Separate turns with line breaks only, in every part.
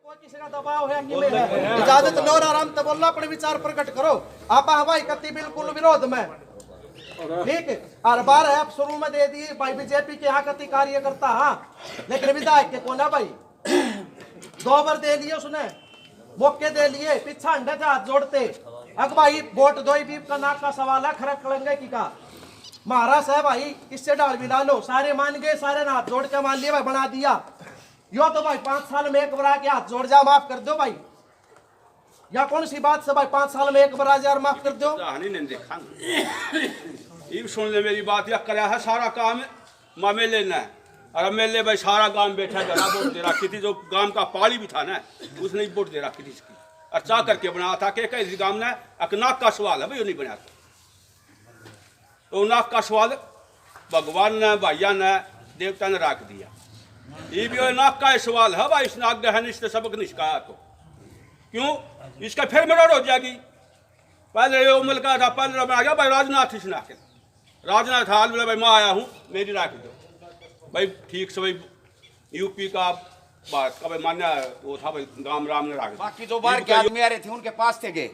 कोई किसी का दबाव है कि में इजाजत लो और आराम से बोलना, अपने विचार प्रकट करो। आप हवाई कति बिल्कुल विरोध में, ठीक है। हर बार है आप शुरू में दे दिए भाई बीजेपी के यहाँ कति कार्यकर्ता, हाँ, लेकिन विधायक के कोना भाई 2 बार दे लिए उसने, मौके दे लिए, पीछा अंडे से हाथ जोड़ते। अब भाई वोट दो भी का नाक का सवाल है, खरक करेंगे की का महाराज है भाई, किससे डाल भी डालो, सारे मान गए, सारे ने हाथ जोड़ के मान लिया भाई, बना दिया। यो तो भाई 5 साल में एक बार आके हाथ जोड़ जा, माफ कर दो भाई, या कौन सी बात से भाई 5 साल में एक बार आ जा और माफ कर दो।
नहीं देखा ये सुन ले मेरी बात, या कराया है सारा काम मामे लेना है, और एमएलए भाई सारा गांव बैठा जरा वोट दे रखी थी, जो गांव का पाली भी था ना उसने वोट दे रखी थी इसकी, और चाह करके बनाया था कि इस गांव ने एक नाक का सवाल है भाई, वो नहीं बनाया था। तो नाक का सवाल भगवान ने, भैया ने, देवता ने रख दिया। ये भी नाक का सवाल है भाई, इस नाक गहन इसने सबक निष्काया तो क्यों इसका फिर मर्डर हो जाएगी। पहले ये उमल का था, पहले बना गया भाई राजनाथ, इस नाक राजनाथ हाल बोला भाई मैं आया हूँ मेरी राख दो भाई, ठीक से भाई यूपी का भारत का भाई मान्य वो था भाई, राम राम ने राख।
बाकी जो बाहर के आदमी आ रहे थे उनके पास थे गए,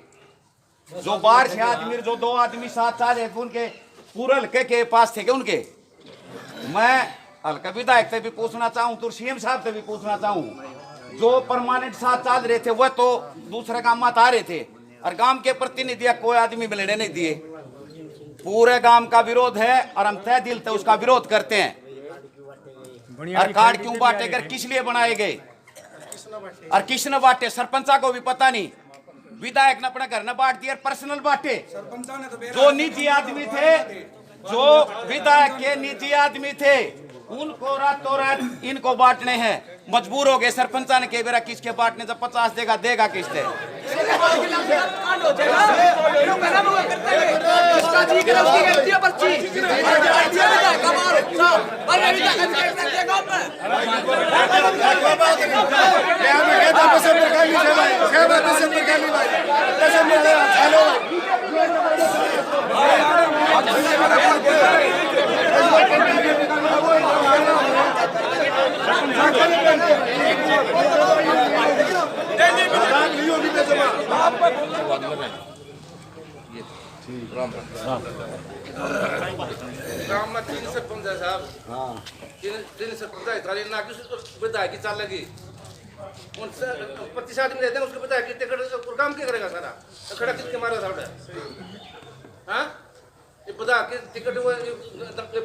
जो बाहर से आदमी, जो 2 आदमी साथ आ रहे थे उनके पूरे हल्के के पास थे गए उनके। मैं हल्का विधायक से भी पूछना चाहूँ तो सीएम साहब से भी पूछना चाहूँ, जो परमानेंट साथ चल रहे थे वह तो दूसरे गांव में आ रहे थे, और गांव के प्रतिनिधि कोई आदमी मिलने नहीं दिए। पूरे गांव का विरोध है और हम तय दिल से उसका विरोध करते हैं। और कार्ड क्यों बांटे कर, किस लिए बनाए गए और किसने बांटे, सरपंचा को भी पता नहीं, विधायक ने अपने घर ने बांट दिया, पर्सनल बांटे। जो निजी आदमी थे, जो विधायक के निजी आदमी थे, उनको रातों रात इनको बांटने हैं, मजबूर हो गए। सरपंचा ने कई बार किसके बांटने, जब 50 देगा देगा किससे।
गांव में 3 सरपंच है साहब, हाँ 3 सरपंच है, थाली ना किसी को विधायक की चाल लगी, उन 25 आदमी रहते हैं, उसको विधायक की टिकट काम क्या करेगा सारा, खड़ा किसके मारा था उधर, हाँ ये विधायक की टिकट वो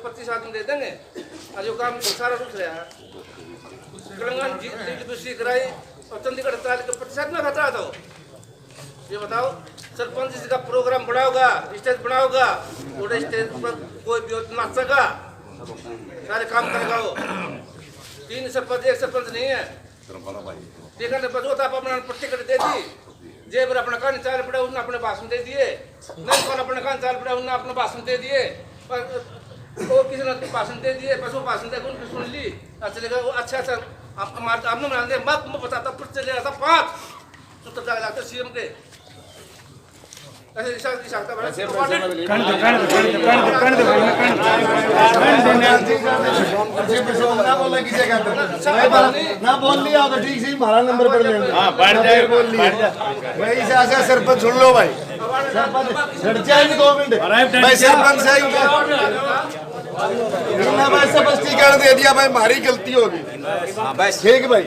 25 आदमी दे देंगे, और जो काम सारा रुक रहा है। कलंगन जी कराई और चंडीगढ़ 25 आदमी खतरा था। ये बताओ सरपंच इसका प्रोग्राम बनाओगा, स्टेज बनाओगा, और स्टेज पर कोई भी नाचेगा, सारे काम करेगा वो। 3 सरपंच, 1 सरपंच नहीं है, ठीक है। बस आप अपना टिकट दे दी, जेब अपना कान चाल पड़ा उन्होंने अपने भाषण दे दिए, नहीं कौन अपने कान चाल पड़ा उन्होंने अपने भाषण दे दिए, वो किसी ने भाषण दे दिए, बस वो भाषण देकर उनकी सुन ली, चलेगा वो अच्छा आपने बना दे, मैं बताता फिर चले जाता 5 तो तब जाते सीएम के
ना बोल लिया तो ठीक से हमारा नंबर पर लेंगे। हाँ बढ़ जाए, बोल लिया भाई से आशा सरपंच सुन लो भाई, सरपंच हट जाएंगे 2 मिनट भाई, सरपंच सही भाई से स्पष्टीकरण दे दिया भाई, हमारी गलती होगी ठीक भाई,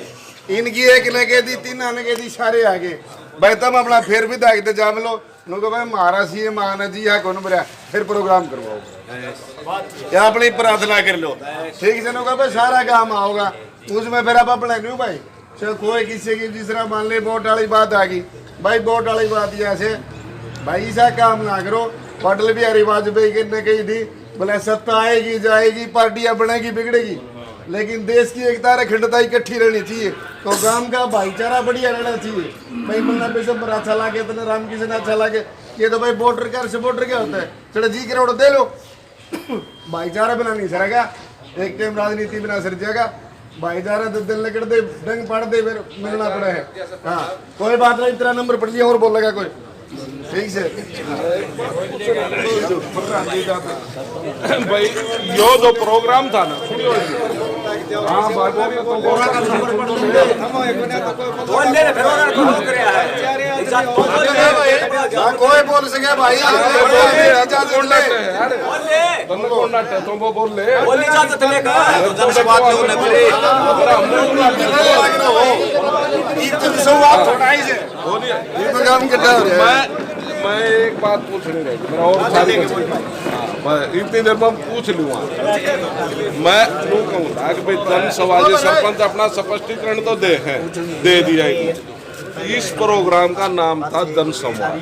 इनकी एक ने कह दी, 3 ने कह दी, सारे आगे भाई, तब अपना फिर भी दायित्व जाम लो, नुको भाई महाराज जी मान जी है कौन बरा, फिर प्रोग्राम करवाओ या अपनी प्रार्थना कर लो, ठीक है नुको भाई, सारा काम आओगा उसमें फिर आप अपना न्यू भाई, चलो कोई किसी की जिसरा मान ले वोट वाली बात आ गई भाई, वोट वाली बात यहाँ से भाई ऐसा काम ना करो। अटल बिहारी वाजपेयी ने कही थी बोले सत्ता आएगी जाएगी, पार्टियां बनेगी बिगड़ेगी, लेकिन देश की एकता अखंडता इकट्ठी रहनी चाहिए, तो गांव का भाईचारा बढ़िया रहना चाहिए भाई। मुन्ना पेशंबर अच्छा लगे तो राम किशन अच्छा लगे, ये तो भाई वोटर का सपोर्टर क्या होता है, चलो जी करोड़ दे लो, भाईचारा बिना नहीं सरेगा, एक टाइम राजनीति बिना सर जाएगा, भाईचारा तो दिल निकट दे डंग पड़ दे फिर मिलना पड़ा है। हाँ कोई बात नहीं, तेरा नंबर पढ़ लिया और बोलेगा कोई, ठीक से
भाई यो जो प्रोग्राम था ना, सुनियो
कोई बोल सके भाई
मैं एक बात पूछनी रही मेरा और सारी मैं इतनी देर में पूछ लूँगा मैं यूँ कहूँगा कि भाई जन सवाल सरपंच अपना स्पष्टीकरण तो दे दिया ही। इस प्रोग्राम का नाम था जन संवाद।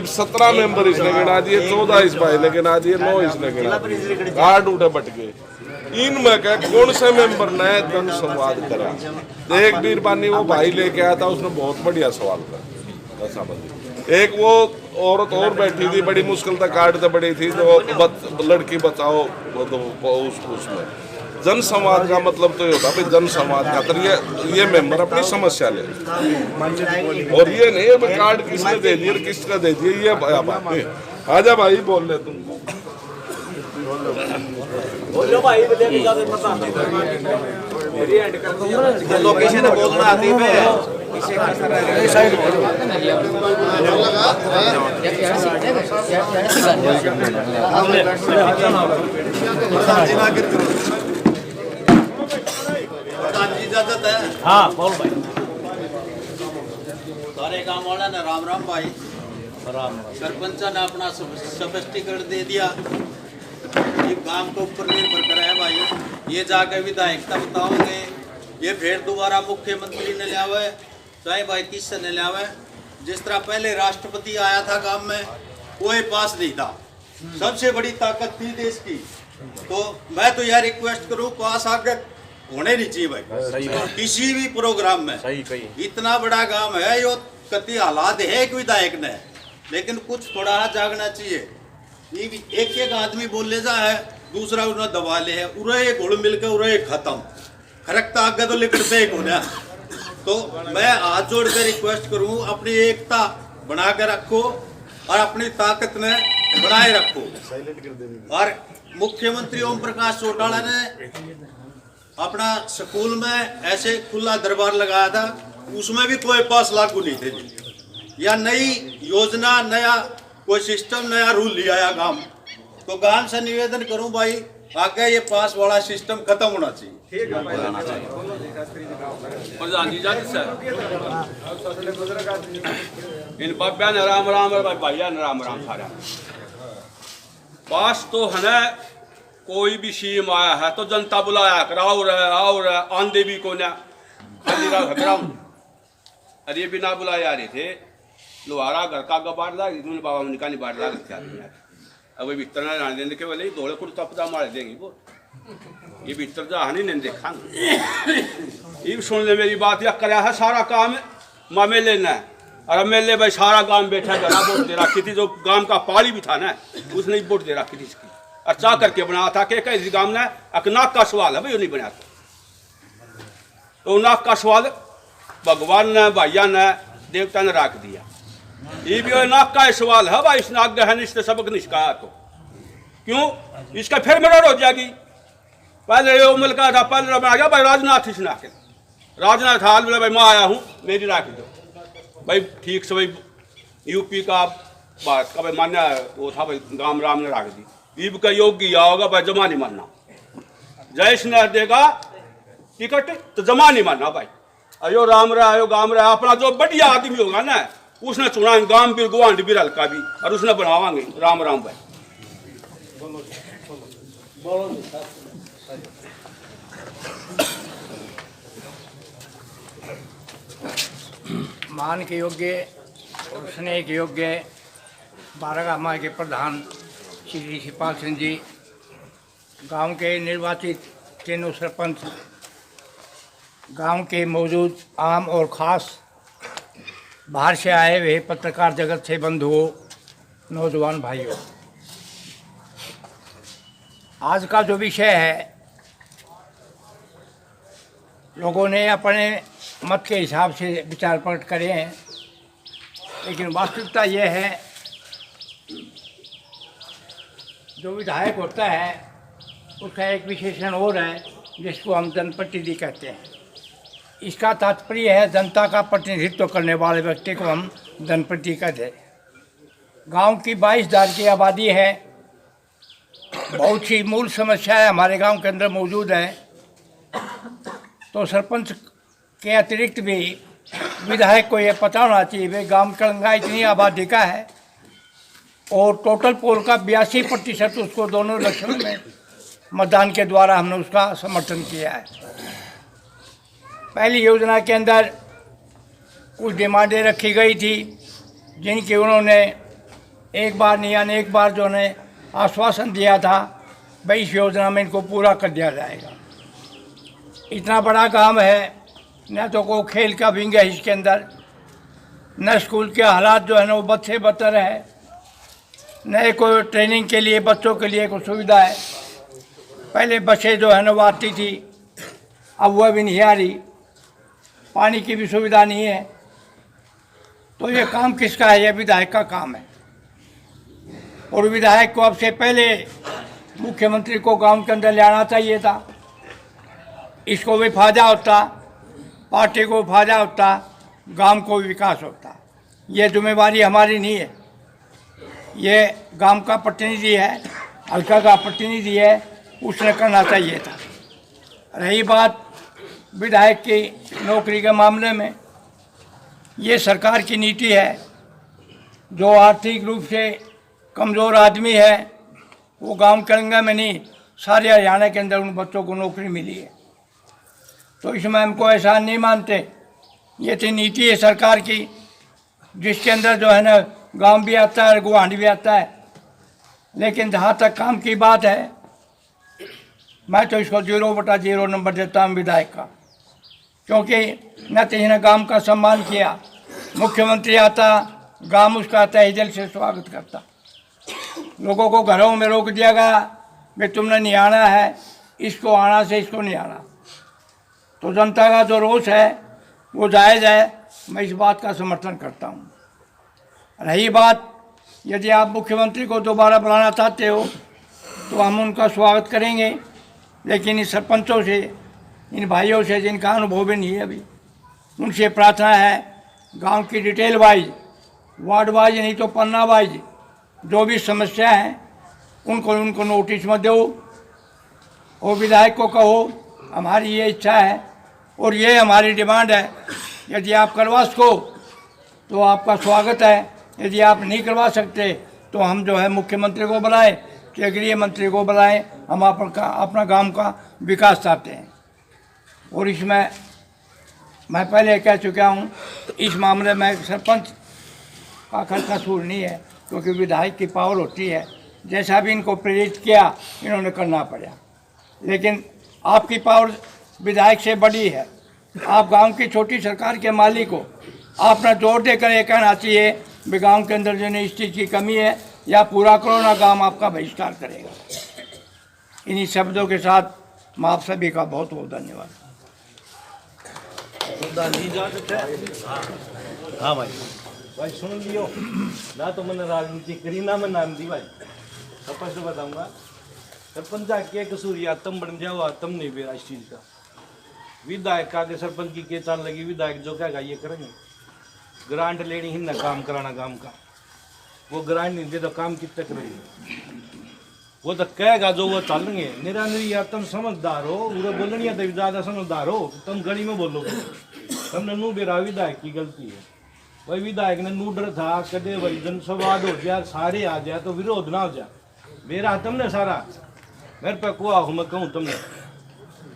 17 मेंबर इसने गिना दिए, 14 इस भाई ने गिना दिए, 9 इसने गिना दिए, कार्ड उठे बटके। इनमें क्या कौन से मेंबर ने जन संवाद करा? एक बीरबानी वो भाई लेके आया था, उसने बहुत बढ़िया सवाल करा। एक वो औरत और बैठी थी, बड़ी मुश्किल तक काटते बड़ी थी, जो लड़की बचाओ उसमें जन संवाद का मतलब तो ये होता है जन संवाद का ये मेंबर अपनी समस्या ले, और ये नहीं है कार्ड किसने दे दिए किसका दे दिए, ये बात नहीं। आजा भाई बोल ले तुम।
लोकेशन बोलना आती है
हाँ बोल भाई।
सारे गाँव वाला ने राम राम भाई। सरपंच ने अपना स्पष्टीकरण दे दिया। ये काम को ऊपर निर्भर करा है भाई। ये जाके विधायकता बताओगे, ये फिर दोबारा मुख्यमंत्री ने लिया हुआ है, चाहे भाई किससे ने लिया हुआ है। जिस तरह पहले राष्ट्रपति आया था गांव में, कोई पास नहीं था, सबसे बड़ी ताकत थी देश की। तो मैं तो यार रिक्वेस्ट करूं, पास आगे होने नहीं चाहिए भाई किसी भी प्रोग्राम में। इतना बड़ा काम है, यो कति हालात है एक विधायक ने, लेकिन कुछ थोड़ा जागना चाहिए। एक एक आदमी बोल ले जा है, दूसरा उन्हें दबा ले है, उरे घुल मिलकर उरे खत्म, खरकता आगे तो लिखते एक होना। तो मैं हाथ जोड़ कर रिक्वेस्ट करूं, अपनी एकता बना कर रखो और अपनी ताकत ने बनाए रखो। और मुख्यमंत्री ओम प्रकाश चौटाला ने अपना स्कूल में ऐसे खुला दरबार लगाया था, उसमें भी कोई पास लागू नहीं थे, या नई योजना नया कोई सिस्टम नया रूल लिया आया गांव। तो गांव से निवेदन करूं भाई, आगे ये पास वाला सिस्टम खत्म होना चाहिए।
इन बाब्या ने राम राम और भैया ने राम राम सारा। पास तो है ना, कोई भी सीएम आया है तो जनता बुलाया कर आओ रहे आंधे भी को ना अरे भी ना बुलाए आ रहे थे। लोहारा घर का बाढ़ लाग बाबा निकाली बाढ़ लाग अब भीतर ना जाने देने के वाले दौड़े कुछ तपदा मार देंगे वो, ये भीतर जा नहीं नहीं देखा। ये सुन ले मेरी बात, या कराया है सारा काम मामे लेना है, और एमएलए भाई सारा गांव बैठा जरा वोट दे रखी थी, जो गांव का पाली भी था ना उसने वोट दे रखी थी इसकी, अच्छा करके बनाया था कि इस गांव ने एक नाक का सवाल है भाई, वो नहीं बनाया था। तो नाक का सवाल भगवान ने भैया ने देवता ने रख दिया। ये भी नाक का सवाल है भाई, इस नाक गहन इससे सबक निष्काया तो क्यों इसका फिर मेरा हो जाएगी। पहले ये उमल का था, पहले बना गया भाई राजनाथ इस नाक, राजनाथ हाल बोला भाई मैं आया हूँ मेरी राख दो भाई, ठीक से भाई यूपी का बात का भाई मान्य वो था भाई, राम राम ने राख दी। ईब का योग किया होगा भाई, जमा नहीं मानना, जैस न देगा टिकट तो जमा नहीं मानना भाई। अयो राम रहा गाम रहा, अपना जो बढ़िया आदमी होगा ना उसने चुना गांव भी गुआंढ भी हल्का भी, और उसने बनावांगे राम राम भाई।
मान के योग्य और स्नेह के योग्य बारागामा के प्रधान श्री शिवपाल सिंह जी, गांव के निर्वाचित तीनों सरपंच, गांव के मौजूद आम और ख़ास बाहर से आए हुए पत्रकार जगत से बंधुओं, नौजवान भाइयों, आज का जो विषय है लोगों ने अपने मत के हिसाब से विचार प्रकट करे हैं, लेकिन वास्तविकता यह है जो विधायक होता है उसका एक विशेषण और है जिसको हम जनप्रतिनिधि कहते हैं। इसका तात्पर्य है जनता का प्रतिनिधित्व करने वाले व्यक्ति को हम जनप्रतिनिधि कहते हैं। गांव की 22,000 की आबादी है। बहुत सी मूल समस्याएं हमारे गांव के अंदर मौजूद है। तो सरपंच के अतिरिक्त भी विधायक को ये पता होना चाहिए वे गांव कलंगा इतनी आबादी का है और टोटल पोल का 82% उसको दोनों इलेक्शन में मतदान के द्वारा हमने उसका समर्थन किया है। पहली योजना के अंदर कुछ डिमांडें रखी गई थी जिनकी उन्होंने एक बार नहीं अनेक बार जो है आश्वासन दिया था भाई इस योजना में इनको पूरा कर दिया जाएगा। इतना बड़ा काम है, न तो कोई खेल का विंग है इसके अंदर, न स्कूल के हालात जो है ना वो बद से बदतर है, न कोई ट्रेनिंग के लिए बच्चों के लिए कोई सुविधा है। पहले बसें जो है ना वो आती थी, अब वह भी नहीं आ रही। पानी की भी सुविधा नहीं है। तो ये काम किसका है? ये विधायक का काम है। और विधायक को अब से पहले मुख्यमंत्री को गांव के अंदर ले आना चाहिए था। इसको भी फायदा होता, पार्टी को फायदा होता, गांव को विकास होता। ये जिम्मेवारी हमारी नहीं है, ये गांव का प्रतिनिधि है, हल्का का प्रतिनिधि है, उसने करना चाहिए था। रही बात विधायक की नौकरी के मामले में, ये सरकार की नीति है। जो आर्थिक रूप से कमज़ोर आदमी है वो गांव कलंगा में नहीं, सारे हरियाणा के अंदर उन बच्चों को नौकरी मिली है। तो इसमें हमको एहसान नहीं मानते। ये थी नीति है सरकार की, जिसके अंदर जो है ना गांव भी आता है, गुवाहाटी भी आता है। लेकिन जहाँ तक काम की बात है, मैं तो इसको 0/0 नंबर देता हूँ विधायक का, क्योंकि न तो इसने गांव का सम्मान किया। मुख्यमंत्री आता, गांव उसका तहे दिल से स्वागत करता। लोगों को घरों में रोक दिया गया भाई तुमने नहीं आना है, इसको आना से इसको नहीं आना। तो जनता का जो रोष है वो जायज़ है, मैं इस बात का समर्थन करता हूँ। रही बात, यदि आप मुख्यमंत्री को दोबारा बुलाना चाहते हो तो हम उनका स्वागत करेंगे, लेकिन इन सरपंचों से, इन भाइयों से जिनका अनुभव भी नहीं है अभी, उनसे प्रार्थना है गांव की डिटेल वाइज, वार्ड वाइज नहीं तो पन्ना वाइज जो भी समस्या है उनको नोटिस में दो और विधायक को कहो हमारी ये इच्छा है और ये हमारी डिमांड है। यदि आप करवा सको तो आपका स्वागत है, यदि आप नहीं करवा सकते तो हम जो है मुख्यमंत्री को बुलाएं, केंद्रीय मंत्री को बुलाएं। हम अपना गांव का विकास चाहते हैं। और इसमें मैं पहले कह चुका हूँ, इस मामले में सरपंच का कसूर नहीं है, क्योंकि विधायक की पावर होती है। जैसा भी इनको प्रेरित किया इन्होंने करना पड़ा, लेकिन आपकी पावर विधायक से बड़ी है। आप गांव की छोटी सरकार के मालिक हो, आपने जोर देकर ये कहना चाहिए भी गांव के अंदर जो इस चीज़ की कमी है या पूरा करो ना, गांव आपका बहिष्कार करेगा। इन्हीं शब्दों के साथ मैं आप सभी का बहुत बहुत धन्यवाद।
हाँ भाई सुन लियो ना, तो मैंने राजनीति करी ना, मैं नाम दी भाई स्पष्ट बताऊंगा। सरपंच के कसूर या तुम बन जाओ, तुम नहीं बेरा इस चीज़ का। विधायक का के सरपंच की के चाल लगी, विधायक जो कहेगा ये करेंगे। ग्रांट लेनी ही ना, काम कराना काम का, वो ग्रांट नहीं दे तो काम कितने करेंगे? वो तो कहेगा जो वो चलेंगे। निरानरी या तुम समझदार हो, पूरा बोलनी या तो ज़्यादा समझदार हो, तुम गली में बोलोगे। तुमने नू बेरा विधायक की गलती है। भाई विधायक ने नू डर था कदे भाई जनसंवाद हो जाए, सारे आ जाए तो विरोध ना हो जाए। मेरा तुमने सारा मेरे पे कुआ हूँ, मैं कहूँ तुमने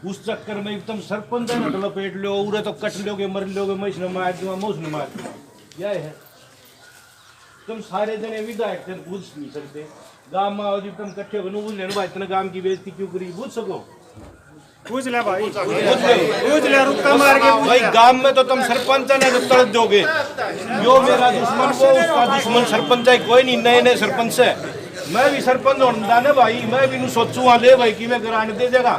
उस चक्कर में तुम सरपंच है ना तो लपेट लो, उरे तो कट लोगे, मर लोगे, मैं इसने मार दूंगा, मैं उसने मार दूंगा। यह है तुम सारे जने विधायक थे पूछ नहीं सकते। गाँव में आओ जी तुम कट्ठे बनो, बुझ लेना भाई इतने गाँव की बेइज्जती क्यों करी, पूछ सको?
पूछ ले भाई, पूछ ले, रुक्का मार के
भाई गांव में तो तुम सरपंच है ना तो तड़प दोगे। जो मेरा दुश्मन वो उसका दुश्मन सरपंच है, कोई नहीं। नए नए सरपंच है, मैं भी सरपंच होना ना भाई, मैं भी सोचू हाँ ले भाई कि मैं ग्रांट दे देगा,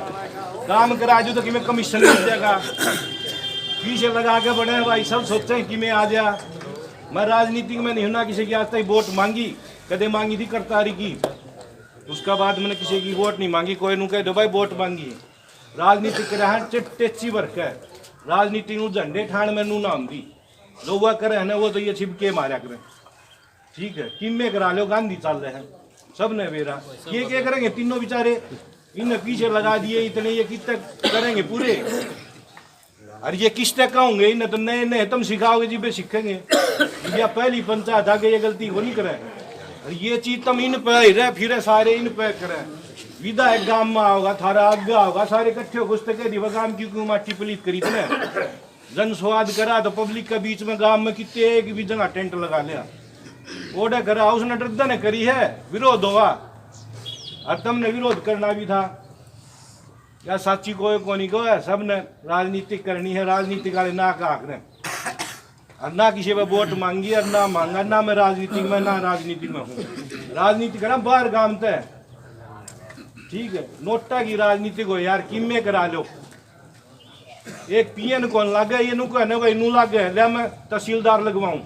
काम करा दू तो कि मैं कमीशन मिल जाएगा, पीछे लगा के बने भाई सब सोचे कि मैं आ जा। मैं राजनीति में नहीं होना, किसी की आज तक वोट मांगी कदे मांगी थी करतारी की, उसका बाद मैंने किसी की वोट नहीं मांगी। कोई नू कह दो भाई वोट मांगी, राजनीति करे हैं टेची वर्क है राजनीति नु झंडे ठाण में नू नाम दी जो वह करे है ना वो तो ये छिपके मारा करें ठीक है किम्मे करा लो गांधी चल रहे हैं सब ने बेरा ये क्या करेंगे तीनों बेचारे इन्हें पीछे लगा दिए इतने ये कितने करेंगे पूरे और ये किसने कहोगे इन्हें तो नए नए तुम सिखाओगे जी पे सीखेंगे या पहली पंचायत आगे ये गलती वो नहीं करे और ये चीज तुम इन पे रह फिर सारे इन पे करे विधायक गांव में आओगा थारा आगे होगा सारे इकट्ठे हो घुसते के दिवा गांव की क्यों माटी पलीत करी इतने जन स्वाद करा तो पब्लिक के बीच में गांव में कितने एक भी जगह टेंट लगा लिया ओडे करा उसने डरदा ने करी है विरोध हुआ और तुमने विरोध करना भी था या साची को नहीं को है सबने राजनीति करनी है राजनीति वाले ना का आखने और ना किसी पे वोट मांगी और ना मांगा ना मैं राजनीति में ना राजनीति में हूँ राजनीति करा बाहर गांव तय ठीक है नोटा की राजनीति को यार किम्मे करा लो एक पीएन कौन लागे ये नु कहने भाई नू लागे ले मैं तहसीलदार लगवाऊं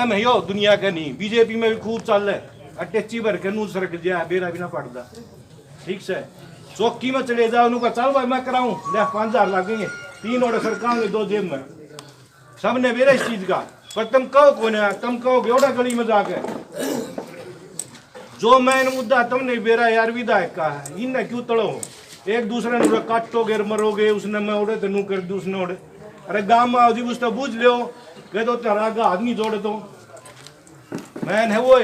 मैं यो दुनिया का नहीं बीजेपी में भी खूब चल रहे अटेची भर के नू सरक दिया बेरा भी ना पड़ता ठीक से चौकी में चले जाओ उनका चल भाई मैं कराऊं ले 5000 लगेंगे 3 ऑर्डर सरकार में 2 जेब में सबने मेरा इस चीज का पर तुम कहो कौन है तुम कहो बेड़ा गली में जाके जो मैन मुद्दा तुमने बेरा यार विधायक का है इन्हें क्यों तड़ो एक दूसरे ने काटोगे मरोगे उसने मैं उड़े तो नू कर दी उसने उड़े अरे गांव में आओ जी उसने बूझ लो कह दो तेरा आदमी जोड़े तो मैन है वो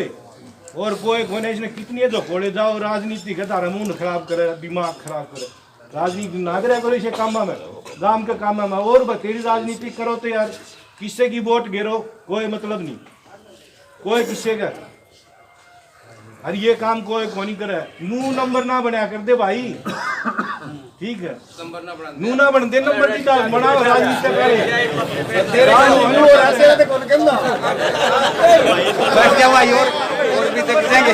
और कोई कोने इसने कितनी जो कोड़े जाओ राजनीति का तारा मुंह खराब करे दिमाग खराब करे राजनीति नागरे करो इसे काम में गांव के काम में और तेरी राजनीति करो तो यार किससे की वोट घेरो कोई मतलब नहीं कोई किससे का अरे ये काम कोई नहीं करे नू नंबर ना बनाया कर दे भाई ठीक है नू ना बन दे नंबर की बनाओ राजनीति करे तेरे ऐसे कौन कहना
बैठ क्या भाई और भी देख जाएंगे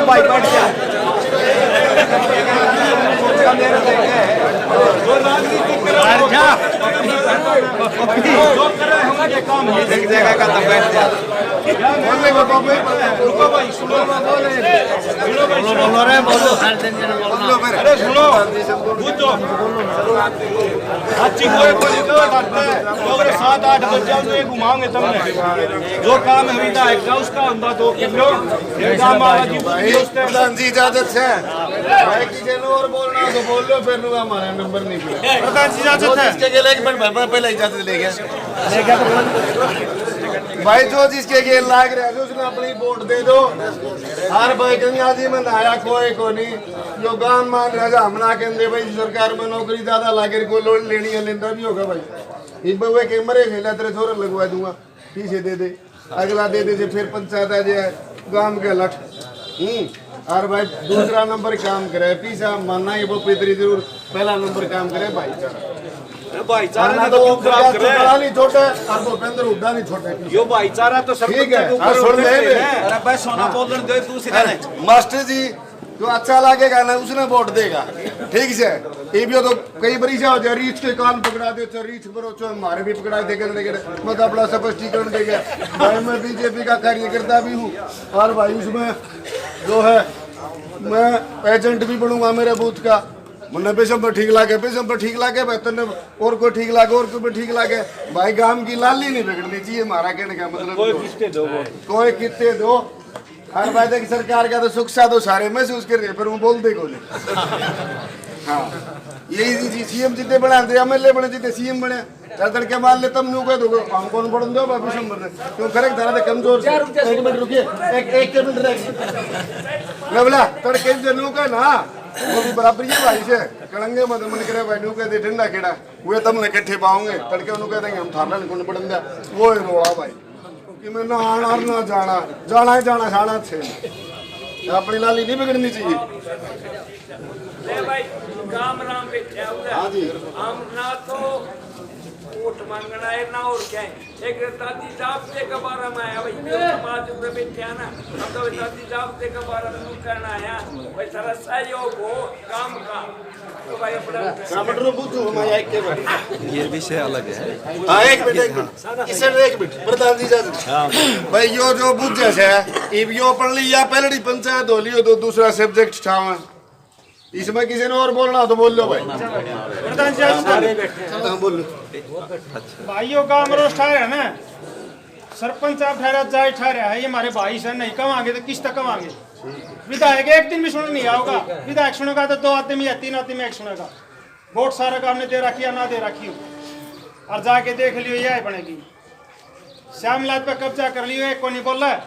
भाई बैठ जा काम देख जाएगा का तब बैठ जा
अरे सुनो पूछो अच्छी कोई 7-8 बजे घुमाओगे तुमने जो काम है विधायक का उसका अंदा तो
प्रधान जी इजाजत है भाई किसी ने और बोलना तो बोल लो फिर हमारा नंबर नहीं मिला
प्रधान जी इजाजत है
इसके लिए एक मिनट पहले इजाजत ले गया भाई जो जिसके गेल लाग रहा है उसने अपनी वोट दे दो हर भाई गंगा जी में नया कोई को नहीं जो गांव मान रहा हमना कहते भाई सरकार में नौकरी ज्यादा लागे को लोन लेनी है लेना भी होगा भाई एक बउए के मरे खेला तेरे छोरा लगवा दूंगा पीछे दे दे अगला दे दे फिर पंचायत आ जाए गांव के लठ और भाई दूसरा नंबर काम करे पीछा मानना है वो पितरी जरूर पहला नंबर काम करे भाईचारा
भाईचारा तो क्यों खराब कर रहे हैं
नहीं छोटे और भूपेंद्र हुड्डा नहीं छोटे
यो भाईचारा तो सब
ठीक है
अरे भाई सोना बोल दे दूसरा
मास्टर जी जो अच्छा लगेगा ना उसने वोट देगा ठीक है ये भी तो कई बार हो जाए रीछ के कान पकड़ा दे तो रीछ पर हमारे भी पकड़ा देगा मतलब अपना स्पष्टीकरण देगा भाई मैं बीजेपी का कार्यकर्ता भी हूँ और भाई उसमें जो है मैं एजेंट भी बनूंगा मेरे बूथ का मुन्ने पेशम पर ठीक लागे पेशम पर ठीक लागे बेहतर और कोई ठीक लागे और कोई ठीक लागे भाई गांव की लाली नहीं बिगड़नी चाहिए हमारा कहने का मतलब कोई कितने दो हर बात की सरकार का तो सुख सा तो सारे महसूस कर रहे पर वो बोल दे गोले हाँ यही सीएम जितने बने एमएलए बने जितने सीएम बने तड़के मान ले तब नू कह दो हम कौन पढ़ दो बाबू शंबर क्यों करेक्ट धरा दे कमजोर एक मिनट रुकिए एक मिनट बोला तड़के जो नू कह ना वो भी बराबर ही भाई से कड़ंगे मत मन करे भाई नू कह दे ठंडा केड़ा वे तुमने इकट्ठे पाओगे तड़के उन्होंने कह देंगे हम थाना कौन पढ़ दिया वो रोड़ा भाई कि मैं ना आना और ना जाना जाना है जाना खाना थे अपनी लाली नहीं बिगड़नी चाहिए हाँ जी
हम ना तो वोट मांगना है ना और क्या है एक दादी साहब से के बारे में आया भाई समाज में बैठे ना हम तो दादी साहब से के बारे में कहना आया भाई सारा सहयोग हो काम का तो भाई अपना
ये विषय अलग है। हाँ एक मिनट प्रधान जी भाई यो जो बुझे से इब यो पढ़ ली या पहली पंचायत हो लियो तो दूसरा सब्जेक्ट छावा इसमें किसी ने और बोलना हो तो बोल लो भाई।
प्रधान जी
बोल लो
भाइयों का अमरोस ठहरा है ना, सरपंच आप ठहरा जाए ठहरा है, ये हमारे भाई से नहीं कमाएंगे तो किस तक कमाएंगे। विधायक एक दिन भी सुन नहीं आओगा, विधायक सुनेगा तो 2 आदमी या 3 आदमी एक सुनेगा। वोट सारा काम ने दे रखी या ना दे रखी हो, और जाके देख लियो यह बनेगी। श्यामलाल पे कब्जा कर लियो, एक को नहीं बोल रहा है।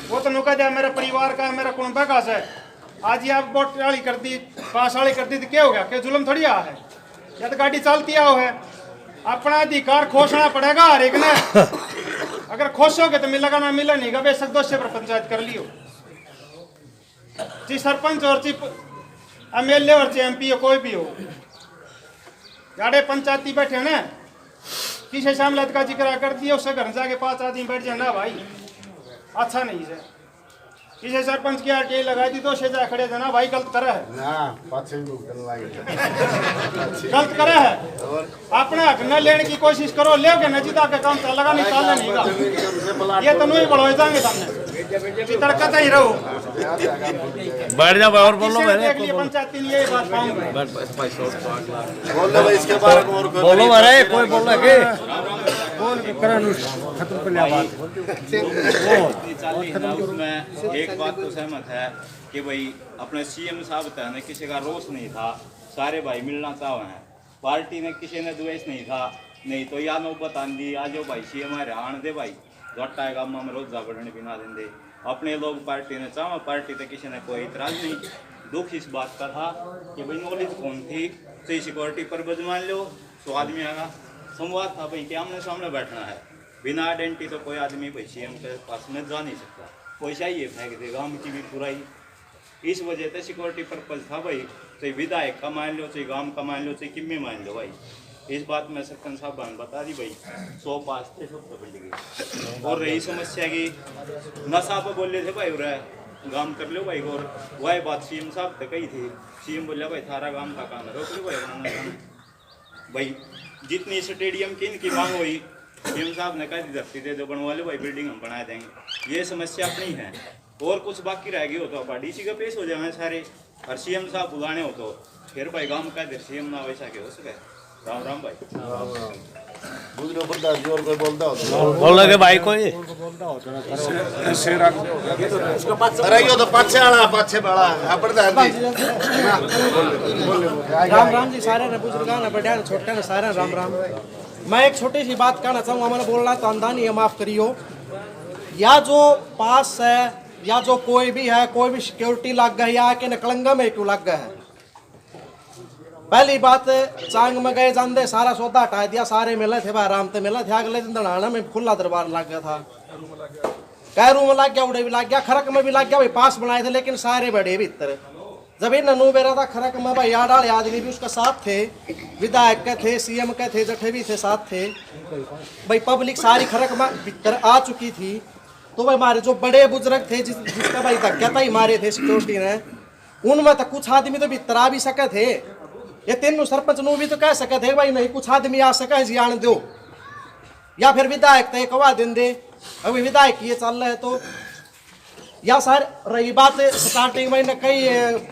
वो तो नुका दिया मेरे परिवार का, मेरा कुंबा का है। आज ये आप वोट वाली कर दी, पास वाली कर दी तो क्या हो गया? क्या जुल्म थोड़ी आ है, या तो गाड़ी चलती आओ है। अपना अधिकार खोसना पड़ेगा हर एक ने। अगर खोसोगे तो मिलेगा, ना मिला नहीं गा, बेशक 2 पर पंचायत कर लियो। जी सरपंच और जी MLA और जी MP हो, कोई भी हो, गाड़े पंचायती बैठे ना, किसी शामलात का जिक्र कर दिया, उससे घर जाके 5 आदमी बैठ जाए ना भाई, अच्छा नहीं है। किसी सरपंच की RTI लगा दी, 2 से जा खड़े थे ना भाई, गलत करे है, गलत करे है। अपने हक न लेने की कोशिश करो, ले नजीता के काम चलेगा, नहीं चलने नहीं का। ये तो नहीं बढ़ो जाएंगे सामने, तड़का ही रहो।
बैठ जाओ और बोलो मेरे
पंचायती नहीं, यही बात पाऊंगा।
बोलो भाई इसके बारे में और
बोलो मेरे कोई बोल रहा है
खत्म कर लिया बात। उसमें एक बात तो सहमत है कि भाई अपने CM साहब था ने किसी का रोष नहीं था, सारे भाई मिलना चाहे हैं। पार्टी ने किसी ने द्वेष नहीं था, नहीं तो या नौबत आंदी आज भाई CM आने दे भाई जोटा है गाँव में रोजा बढ़ने बिना देंगे। अपने लोग पार्टी ने चाहे, पार्टी तो किसी ने कोई इतराज नहीं। दुख इस बात का था कि भाई नॉलेज कौन थी, तो सिक्योरिटी पर बजमान लो 100 आदमी आएगा। संवाद था भाई कि आमने सामने बैठना है, बिना आइडेंटिटी तो कोई आदमी भाई CM के पास में जा नहीं सकता। कोई चाहिए फेंक दे गाँव की भी बुराई, इस वजह से सिक्योरिटी पर्पज था भाई। चाहे विधायक का मान लो, चाहे गाँव का मान लो, चाहे किम्मे मान लो भाई। इस बात में सरपंच साहब ने बता दी भाई 100 पास थे, सब तो बढ़ गई। और रही समस्या की नशा पर बोले थे भाई गाँव कर लो भाई, और वही बात CM साहब तक कही थी। CM बोले भाई थारा गाँव का काम रोक लो भाई। भाई जितनी स्टेडियम की इनकी मांग हुई, CM साहब ने कहा धरती दे दो बनवा लो भाई, बिल्डिंग हम बना देंगे। ये समस्या अपनी है, और कुछ बाकी रह गई हो तो आप DC का पेश हो जाए सारे, और CM साहब बुलाने हो तो फिर भाई गाँव का CM ना वैसा के हो सके। राम राम भाई।
बोल लगे भाई कोई
अरे यो तो पाछे वाला
राम राम जी सारे ने बुजुर्गां ने बढ़िया छोटे ने सारे राम राम। मैं एक छोटी सी बात कहना चाहूँगा, मैंने बोलना तो अंदानी है, माफ करियो। या जो पास है या जो कोई भी है, कोई भी सिक्योरिटी लग गई या के नकलंगा में क्यों लग गए है। पहली बात चांग में गए जान दे, सारा सौदा हटा दिया, सारे मिले थे भाई, आराम से मिले थे। अगले दिन दड़ाना में खुला दरबार लग गया था, कैरू में लग गया, उड़े भी लग गया, खरक में भी लग गया भाई। पास बनाए थे लेकिन सारे बड़े भीतर। जब ये ननू बेरा था खरक में भाई, याद आले आदमी भी उसका साथ थे, विधायक के थे, CM के थे, जठे भी थे, साथ थे भाई। पब्लिक सारी खरक में भीतर आ चुकी थी, तो भाई हमारे जो बड़े बुजुर्ग थे जिसका भाई धक्का ही मारे थे सिक्योरिटी ने, उनमें तो कुछ आदमी तो भीतर आ भी सके थे। ये 3 सरपंच नू भी तो कह सके थे भाई नहीं कुछ आदमी आ सके जी आने दो, या फिर विधायक तय कवा दिन दे। अभी विधायक ये चल रहे तो, या सर रही बात स्टार्टिंग में कई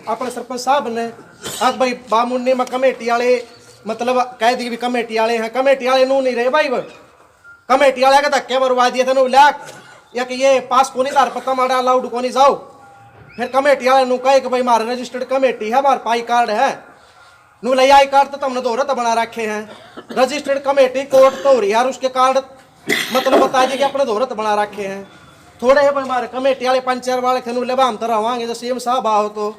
अपने सरपंच साहब ने अब भाई बामुन्नी में कमेटी वाले मतलब कह दी भी कमेटी वाले हैं, कमेटी वाले नू नहीं रहे भाई। कमेटी वाले का धक्के मरवा दिए थे नू लैक, या कि ये पास को नहीं तार पता मारा अलाउड को नहीं जाओ। फिर कमेटी वाले नू कहे कि भाई हमारा रजिस्टर्ड कमेटी है, हमारा पाई कार्ड है नू ले आई कार्ड तो तुमने दोहरा बना रखे हैं। रजिस्टर्ड कमेटी कोर्ट तो हो रही यार, उसके कार्ड मतलब बता दी कि अपने दोहरत बना रखे हैं। थोड़े है भाई हमारे कमेटी वाले पंचायत वाले थे ले हम तो रवांगे, जब CM साहब आओ तो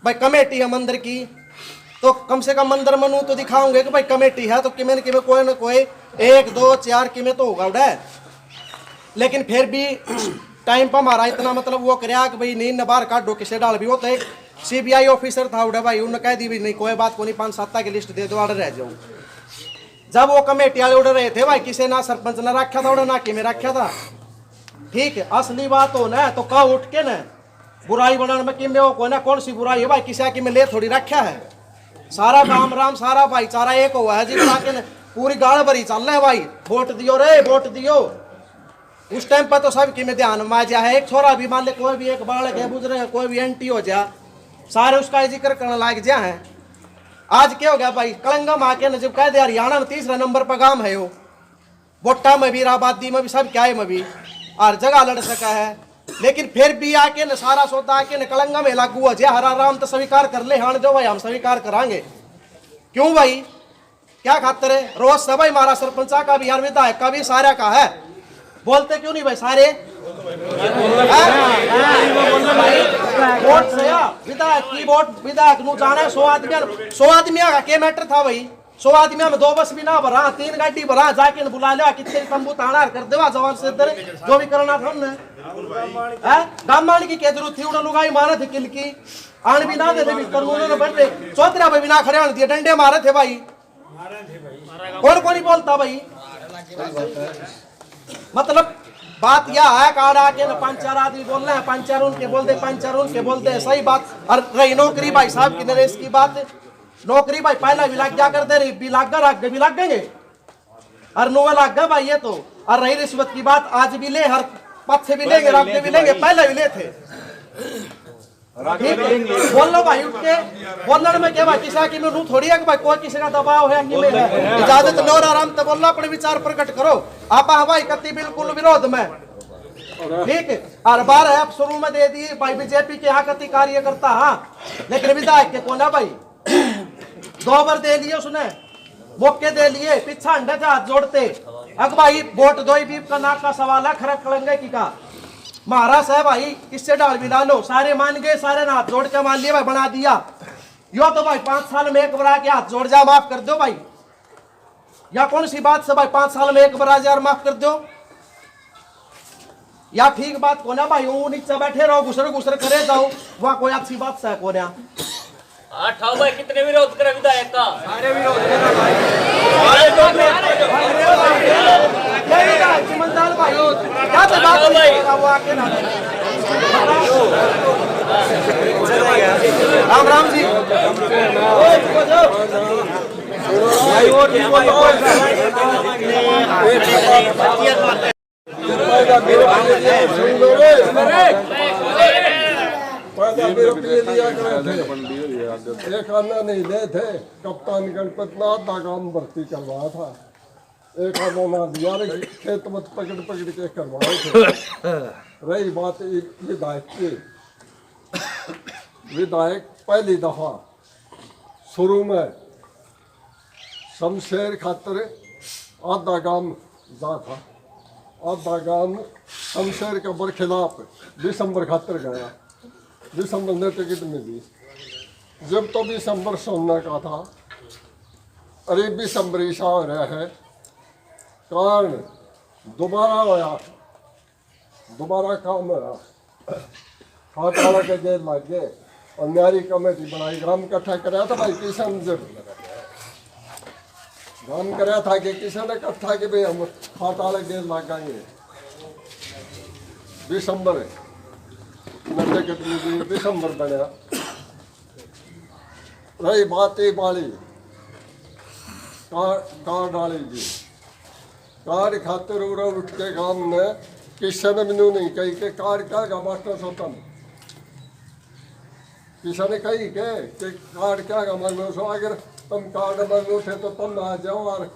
भाई कमेटी है मंदिर की, तो कम से कम मंदिर मनु तो दिखाओगे कि भाई कमेटी है, तो किमें किमें कोई ना कोई 1 2 4 किमें तो होगा उड़ा। लेकिन फिर भी टाइम पर हमारा इतना मतलब वो कराया कि भाई नहीं न बाहर काटो किसे डाल भी। वो तो एक CBI ऑफिसर था उड़ा भाई, उन्होंने कह दी भी नहीं कोई बात को नहीं, 5-7 की लिस्ट दे दो ऑर्डर रह जाऊँ। जब वो कमेटी वाले उड़ रहे थे भाई, किसी ना सरपंच ने रखा था उड़ा ना कि में रखा था, ठीक है। असली बात हो ना तो कहा उठ के ना बुराई बनने में किम को ना कौन सी बुराई है भाई, किसी की में ले थोड़ी रखा है। सारा काम राम सारा भाईचारा एक हुआ है जी, के पूरी गाड़ भरी चल रहा है भाई, वोट दियो रे वोट दियो। उस टाइम पर तो सब की में ध्यान में जा है, एक छोरा भी मान ले कोई भी एक बालक है गुजरे, कोई भी एंटी हो जा, सारे उसका जिक्र करने लायक जा है। आज क्या हो गया भाई, कलंगम आके न जब कह दे हरियाणा में 3रा नंबर पर गांव है, वो बोटा में भी राबादी में भी सब क्या है में भी हर जगह लड़ सका है। लेकिन फिर भी आके न सारा सौदा आके न कलंगा में लागू हो जाए, हरा राम तो स्वीकार कर ले, हाँ जो भाई हम स्वीकार करांगे। क्यों भाई, क्या खातर है? रोज सब भाई हमारा सरपंचा का भी यार विधायक का भी सारा का है, बोलते क्यों नहीं भाई सारे? वोट से विधायक की वोट विधायक नु जाने 100 आदमी का क्या मैटर था भाई? 100 आदमी में 2 बस भी ना भरा, 3 गाड़ी भरा, जाके बुला लिया, कितने तंबू ताना कर देवा जवान से इधर जो भी करना था हमने। गामाणी की क्या जरूरत थी? उन्होंने लुगाई मारे थे किल की, आन भी ना दे भी कानून बटे चौधरा भाई बिना खड़े आने दिए, डंडे मारे थे भाई। कौन कौन ही बोलता भाई? मतलब बात यह है कार्ड आके ना 5-4 आदमी बोल रहे हैं, 5-4 उनके बोल दे, 5-4 उनके बोल दे, सही बात। और रही नौकरी भाई साहब की नरेश की बात, नौकरी भाई पहला भी लग जा कर दे रही भी लग गए और 9 लाख गए भाई ये तो। और रही रिश्वत की बात, आज भी ले, हर पथ से भी लेंगे, रास्ते भी लेंगे, पहले भी ले थे। बोल लो भाई उठ के, बोलने में क्या भाई किसी की में थोड़ी है कि भाई कोई किसी का दबाव है कि में है। इजाजत लो और आराम से बोलना, अपने विचार प्रकट करो। आप हवाई कति बिल्कुल विरोध में, ठीक है। और 12 ऐप शुरू में दे दिए भाई बीजेपी के यहाँ कति कार्यकर्ता, हाँ, लेकिन विधायक के कोना भाई 2 बार दे लिए उसने, मौके दे लिए, पीछा अंडे से हाथ जोड़ते। अब भाई वोट दो ही बीप का नाक का सवाल है, खरक कलंगे की का महाराज है भाई, किससे डाल भी लो, सारे मान गए, सारे हाथ जोड़ के मान लिया भाई, बना दिया। यो तो भाई 5 साल में एक बार के हाथ जोड़ जा, माफ कर दो भाई, या कौन सी बात से भाई 5 साल में एक बार यार माफ कर दो, या ठीक बात को ना भाई, वो नीचे बैठे रहो घुसर करे जाओ, वहां कोई अच्छी बात से को ना।
ठाव भाई कितने विरोध करे विधायक का? सारे विरोध करे भाई,
ईमानदार भाई क्या तो बात है वो आके ना। राम राम जी भाई, और नहीं
एक आना नहीं दे थे, कप्तान गणपत नाथ का काम भर्ती करवाया था, एक आना ना दिया, खेत मत पकड़ के करवाए थे। रही बात विधायक की, विधायक पहली दफा शुरू में शमशेर खातर आधा गांव जा था, आधा गांव शमशेर के बरखिलाफ दिसंबर खातर गया, दिसंबर ने टिकट मिली। जब तो दिसंबर सोना का था, अरे दिसंबर ईसा हो रहा है, कारण दोबारा होया, दोबारा काम होया, खाटाला के जेल लग गए और न्यारी कमेटी बनाई, ग्राम इकट्ठा कराया था भाई किसान, जब ग्राम कराया था कि किसान ने इकट्ठा के भाई हम खाटाला जेल लगाएंगे। दिसंबर दिसंबर बनया। रही बात ही बाली कार डाली जी, कार खातिर उठ के गांव में किसी ने मैनू नहीं कही कि कार क्या गा मास्टर सोतम, किसी ने कही कि कार क्या गा मांगो सो, अगर तुम कार्ड मांगो थे तो तुम आ जाओ और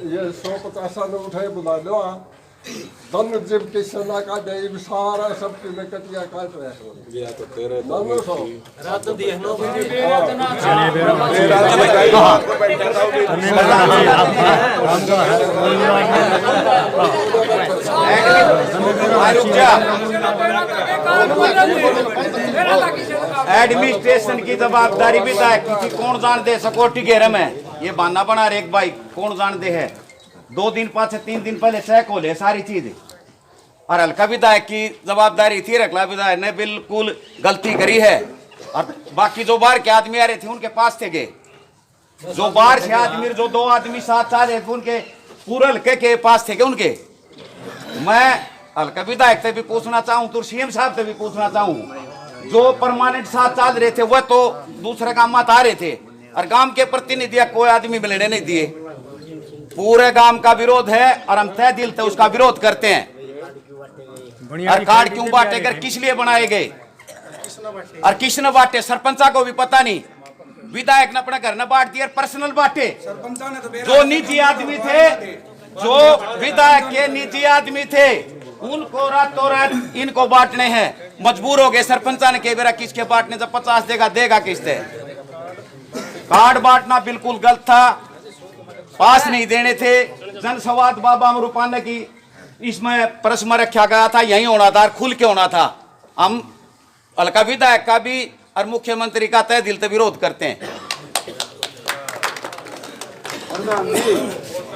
ये 150 ने उठे बुला लो, दम जब किसी ना का दे सारा सब में कटिया काट रहे हो तो तेरे रात दिए नो
एडमिनिस्ट्रेशन की जवाबदारी विधायक की कौन जान दे, सिक्योरिटी घेरे में ये बहाना बना रहे एक भाई कौन जान दे है। 2 दिन 3 दिन पहले चेक हो ले सारी चीज, और हल्का विधायक की जवाबदारी थी, रखला विधायक ने बिल्कुल गलती करी है। और बाकी जो बाहर के आदमी आ रहे थे उनके पास थे गए, जो बाहर से आदमी, जो 2 आदमी साथ आ रहे थे उनके पूरे हल्के के पास थे गए उनके। मैं हल्का विधायक से भी पूछना चाहूँ तो सीएम साहब से भी पूछना चाहूँ जो परमानेंट साथ चल रहे थे वह तो दूसरे गांव में आ रहे थे और गांव के प्रतिनिधि कोई आदमी मिलने नहीं दिए। पूरे गांव का विरोध है और हम तय दिल से उसका विरोध करते हैं। और कार्ड क्यों बांटे कर किस लिए बनाए गए और किसने बांटे सरपंचा को भी पता नहीं। विधायक ने अपने घर ने बांट दिया, पर्सनल बांटे। जो निजी आदमी थे, जो विधायक के निजी आदमी थे, उनको रातों रात इनको बांटने हैं। मजबूर हो गए सरपंचा ने, कई बार किसके बांटने, जब 50 देगा देगा किससे। कार्ड बांटना बिल्कुल गलत था, पास नहीं देने थे। जनसंवाद बाबा अमरूपाने की इसमें प्रश्न में रखा गया था, यही होना था, खुल के होना था। हम हल्का विधायक का भी और मुख्यमंत्री का तय दिल से विरोध करते हैं।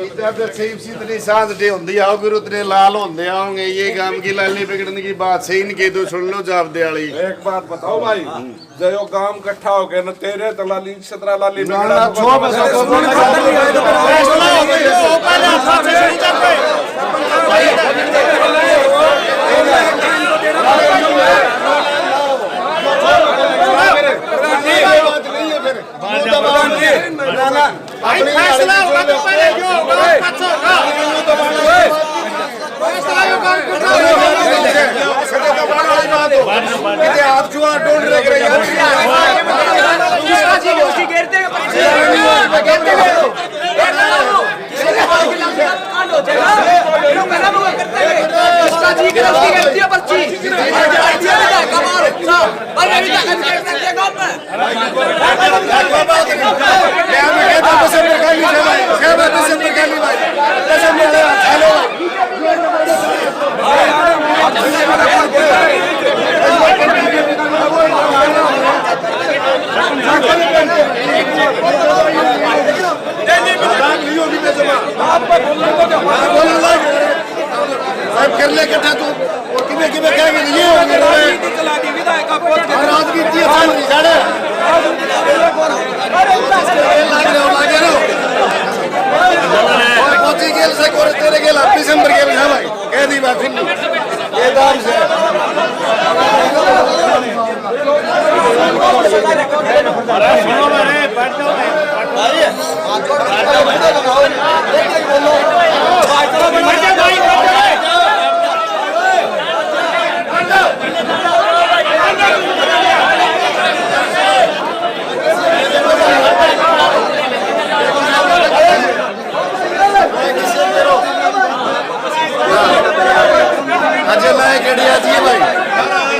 इतनी सांस डे होंगी आओगे उतने लाल होंगे आओगे। ये गांव की लाली बिगड़ने की बात सही नहीं की, तो सुन लो जवाब दे वाली।
एक बात बताओ भाई, जो गांव इकट्ठा हो गए न तेरे तो लाली 17 लाली
फैसला होगा तो पहले जो होगा अच्छा होगा।
आप जो ढूंढ रहे कर ले इकट्ठा तू और किमे किमे कहेंगे ये हो गया राजनीति पहुंची गेल से कोर तेरे गेल दिसंबर गेल है भाई कह दी बात ये दाम से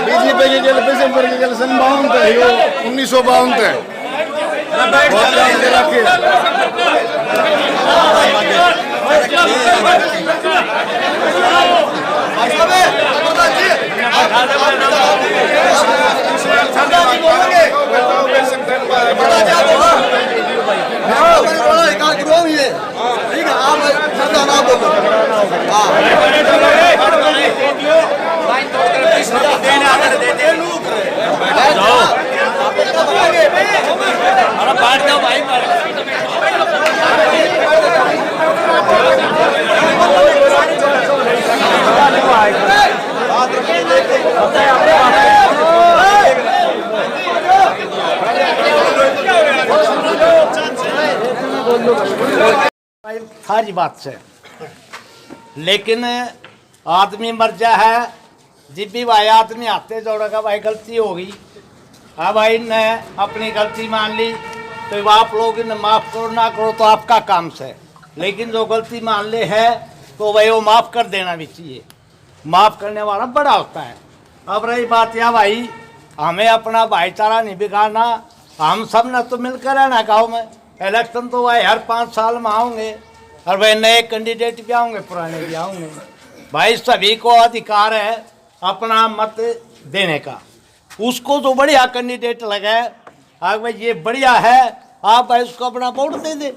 बीजेपी के गल दिसंबर के गल सन 1952 है
सारी बात से, लेकिन आदमी मर जा है जब भी भाई आदमी हाथे जोड़ेगा भाई गलती होगी। हाँ भाई ने अपनी गलती मान ली तो आप लोग इन्हें माफ़ करो ना करो तो आपका काम से, लेकिन जो गलती मान ले है तो भाई वो माफ़ कर देना भी चाहिए। माफ़ करने वाला बड़ा होता है। अब रही बात यह भाई, हमें अपना भाईचारा नहीं बिगाड़ना, हम सब ने तो मिलकर रहना गाँव में। इलेक्शन तो भाई हर 5 साल में आओगे और भाई नए कैंडिडेट भी आओगे, पुराने भी आओगे। भाई सभी को अधिकार है अपना मत देने का। उसको जो बढ़िया कैंडिडेट लगे, हाँ भाई ये बढ़िया है, आप भाई उसको अपना वोट दे दे।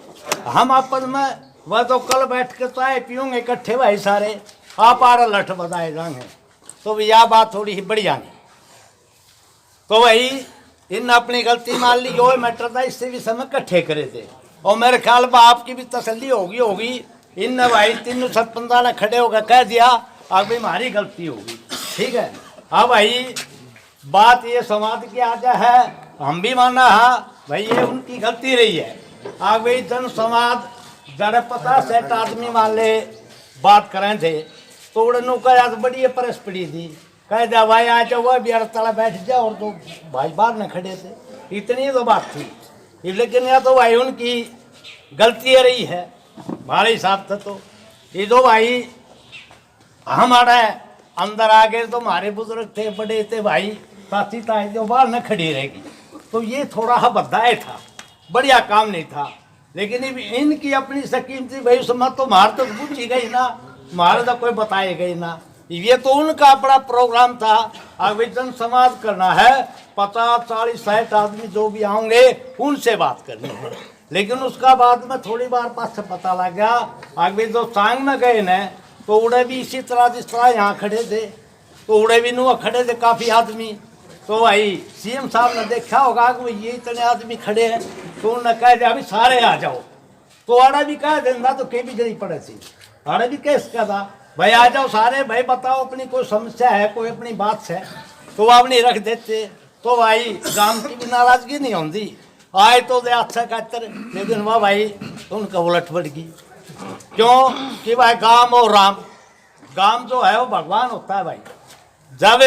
हम अपन में वह तो कल बैठ के चाय पियोगे इकट्ठे भाई सारे, आप आर लठ बताए जाएंगे तो यह बात थोड़ी ही बढ़िया नहीं। तो वही इन अपनी गलती मान ली, जो मैटर था इससे भी समय इकट्ठे करे थे और मेरे ख्याल में आपकी भी तसल्ली होगी। इन भाई 3 सरपंचा ने खड़े होकर कह दिया अब भी हमारी गलती होगी, ठीक है। हाँ भाई बात ये समाज की आज है, हम भी माना है भाई ये उनकी गलती रही है। आगे जन समाज जरा 50-60 आदमी मान ले बात करें थे तो उड़नों का आज बड़ी परस पड़ी थी, कह दिया भाई आ जाओ बिहार तला बैठ जाओ, और तो भाई बाहर न खड़े थे, इतनी तो बात थी। लेकिन या तो भाई उनकी गलती रही है हमारे हिसाब से। तो ये दो भाई हमारे अंदर आ गए तो हमारे बुजुर्ग थे बड़े थे भाई, साथी ताई जो बाहर न खड़ी रहेगी, तो ये थोड़ा बद्दाए था, बढ़िया काम नहीं था। लेकिन इनकी अपनी स्कीम थी भाई, उसमें तो मार तो पूछी गई ना, मारे तो कोई बताए गई ना, ये तो उनका अपना प्रोग्राम था। आगे जन समाज करना है, 50, 40, 60 आदमी जो भी आएंगे उनसे बात करनी है। लेकिन उसका बाद में थोड़ी बार पास से पता लग गया, आगे जो सांग में गए न तो उड़े भी इसी तरह जिस तरह यहाँ खड़े थे, तो उड़े भी नुआ खड़े थे काफ़ी आदमी। तो भाई सीएम साहब ने देखा होगा कि ये इतने आदमी खड़े हैं, तो उन्होंने कह दिया अभी सारे आ जाओ। तो आड़ा भी कह देना तो के भी जरी पड़े थी, आड़ा भी कैसे क्या था भाई आ जाओ सारे, भाई बताओ अपनी कोई समस्या है, कोई अपनी बात है, तो आप नहीं रख देते। तो भाई गांव की भी नाराजगी नहीं होती, आए तो दे अच्छा कहते, लेकिन वह भाई उनका उलट पड़ गई। क्यों कि भाई गांव और राम, गांव जो है वो भगवान होता है भाई। जब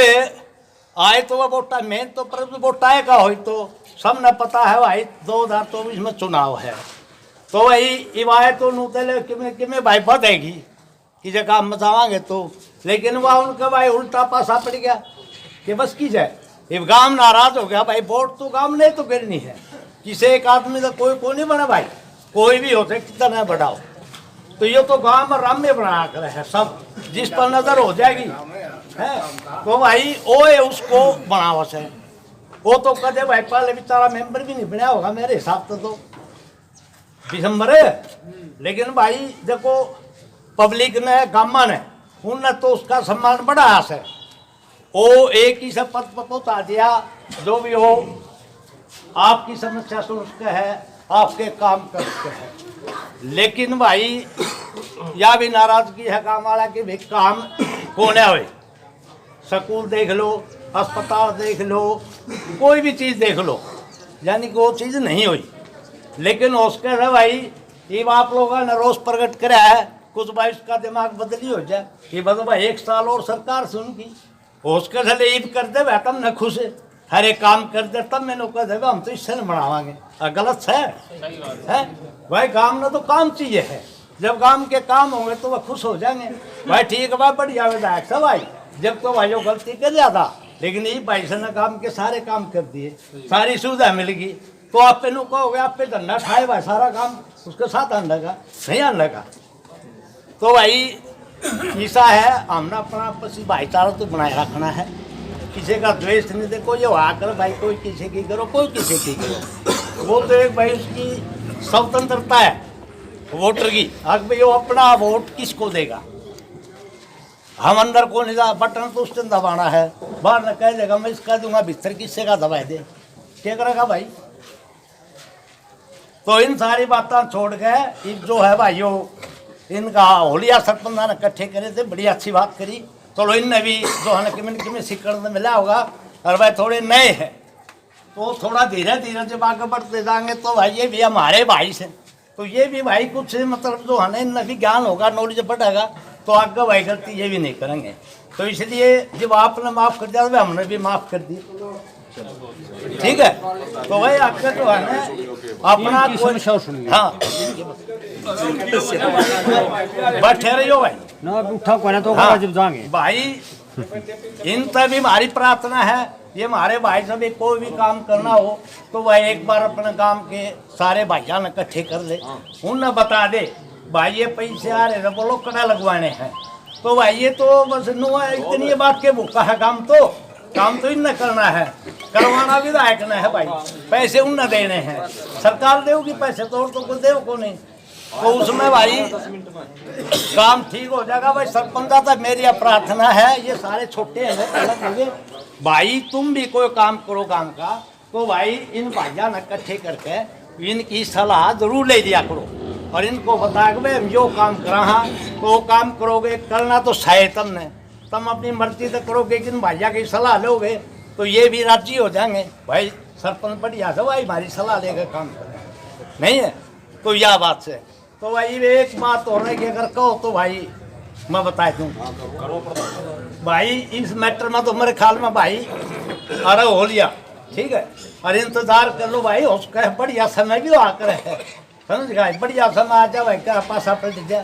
आए तो वह वोटा मेन तो पर वोटा का हो, तो सबने पता है भाई 2024 में चुनाव है, तो वही इवाए तो नूतले किमें भाई बढ़ेगी कि जगह हम मचावांगे तो। लेकिन वह उनका भाई उल्टा पासा पड़ गया कि बस की जाए, ये गांव नाराज हो गया भाई, वोट तो गांव नहीं तो गिरनी है, किसी एक आदमी का कोई नहीं बना भाई, कोई भी होते कितना बढ़ाओ। तो ये तो गांव में राम में बना कर है सब, जिस पर नजर हो जाएगी है तो भाई वो उसको बनावा से। वो तो कदे भाई पहले बेचारा मेंबर भी नहीं बनाया होगा मेरे हिसाब से तो दिसंबर है। लेकिन भाई देखो पब्लिक ने गामा ने उनने तो उसका सम्मान बढ़ाया से, वो एक ही से पद पर पहुंचा दिया, जो भी हो आपकी समस्या सुन सकते है, आपके काम कर सकते हैं। लेकिन भाई या भी नाराजगी है काम वाला कि भाई काम कौन है, स्कूल देख लो, अस्पताल देख लो, कोई भी चीज़ देख लो, यानी कि वो चीज़ नहीं हुई। लेकिन उसके से भाई ये आप लोगों ने रोष प्रकट कराया है, कुछ भाई उसका दिमाग बदली हो जाए कि बस भाई 1 साल और सरकार सुन की, उसके से ईद कर दे भाई तब न खुश है, हर एक काम कर दे तब मैंने कह देगा हम तो इससे न बढ़ावांगे। गलत है भाई, काम ना तो काम चाहिए है, जब काम के काम होंगे तो वह खुश हो जाएंगे भाई। ठीक है भाई बढ़िया विधायक सब भाई, जब तो भाई गलती कर ज्यादा, लेकिन यही भाई से ने काम के सारे काम कर दिए, सारी सुविधा मिल गई, तो आप पे कहोगे आप पे धंधा खाए भाई, सारा काम उसके साथ आने लगा नहीं आने लगा। तो भाई ऐसा है, हमने अपना आपसी भाईचारा तो बनाए रखना है, किसी का द्वेष नहीं। देखो ये आकर भाई कोई किसी की करो, कोई किसी की करो, वो तो एक भाई उसकी स्वतंत्रता है वोटर की। अब भाई वो अपना वोट किसको देगा, हम अंदर को नहीं जा, बटन तो उसने दबाना है, बाहर न कह देगा मैं इसका दूंगा, भीतर किससे का दबाए दे, क्या करेगा भाई। तो इन सारी बातें छोड़ के जो है भाइयों, इनका होलिया सरपंच ने इकट्ठे करे थे, बड़ी अच्छी बात करी। चलो इनने भी जो है किमें सीखने मिला होगा, और भाई थोड़े नए हैं तो थोड़ा धीरे धीरे जब आगे बढ़ते जाएंगे तो भाई ये भी हमारे भाई से, तो ये भी भाई कुछ मतलब जो है ना इनमें भी ज्ञान होगा, नॉलेज बढ़ेगा, तो आगे भाई गलती ये भी नहीं करेंगे। तो इसलिए जब आपने माफ़ कर दिया तो हमने भी माफ़ कर दी, ठीक है। तो भाई आपका जो है ना अपना समस्या सुनिए, हाँ बैठे रहियो भाई ना, उठा को तो जब जाएंगे भाई। इन तक भी हमारी प्रार्थना है, ये हमारे भाई सब कोई भी काम करना हो तो भाई एक बार अपने गांव के सारे भाइयों ने इकट्ठे कर ले, उन्हें बता दे भाई ये पैसे आ रहे बोलो कड़ा लगवाने हैं, तो भाई ये तो बस इतनी बात के भूखा है काम तो इन्हें करना है, करवाना विधायक ने है भाई, पैसे उन्हें देने हैं, सरकार देगी पैसे तो कोई देव को नहीं, तो उसमें भाई काम ठीक हो जाएगा भाई। सरपंच था मेरी प्रार्थना है, ये सारे छोटे हैं अलग हो गए भाई, तुम भी कोई काम करो गांव का तो भाई इन भाइयों ने इकट्ठे करके इनकी सलाह जरूर ले लिया करो, और इनको बता के भाई हम जो काम करा तो काम करोगे, करना तो शायद तुम अपनी मर्जी से करोगे, लेकिन भैया की सलाह लोगे तो ये भी राजी हो जाएंगे भाई सरपंच बढ़िया से भाई हमारी सलाह लेकर काम करें, नहीं है तो यह बात से। तो भाई एक बात हो रही है कि अगर कहो तो भाई मैं बता दूँ भाई इस मैटर में तो मेरे ख्याल में भाई अरे हो लिया ठीक है, और इंतजार कर लो भाई उसका बढ़िया समय भी आकर है, समझ गए बढ़िया समय आ जा भाई क्या पासा पलट जा